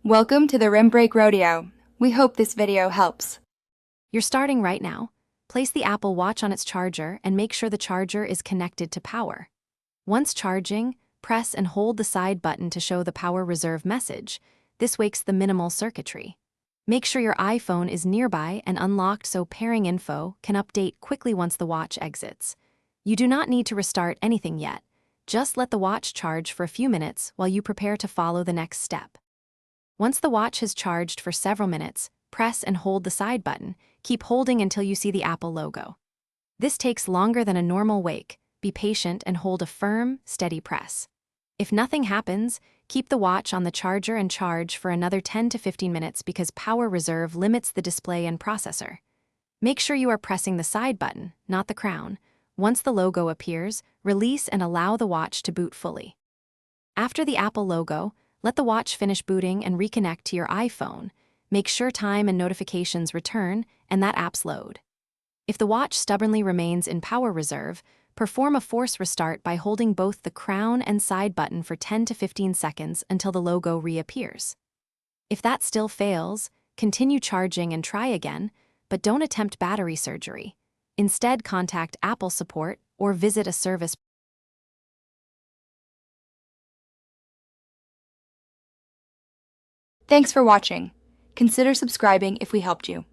Welcome to the Rim Break Rodeo. We hope this video helps. You're starting right now. Place the Apple Watch on its charger and make sure the charger is connected to power. Once charging, press and hold the side button to show the power reserve message. This wakes the minimal circuitry. Make sure your iPhone is nearby and unlocked so pairing info can update quickly once the watch exits. You do not need to restart anything yet. Just let the watch charge for a few minutes while you prepare to follow the next step. Once the watch has charged for several minutes, press and hold the side button. Keep holding until you see the Apple logo. This takes longer than a normal wake. Be patient and hold a firm, steady press. If nothing happens, keep the watch on the charger and charge for another 10 to 15 minutes because power reserve limits the display and processor. Make sure you are pressing the side button, not the crown. Once the logo appears, release and allow the watch to boot fully. After the Apple logo, let the watch finish booting and reconnect to your iPhone. Make sure time and notifications return and that app's load. If the watch stubbornly remains in power reserve, perform a force restart by holding both the crown and side button for 10 to 15 seconds until the logo reappears. If that still fails, continue charging and try again, but don't attempt battery surgery. Instead, contact Apple support or visit a service. Thanks for watching. Consider subscribing if we helped you.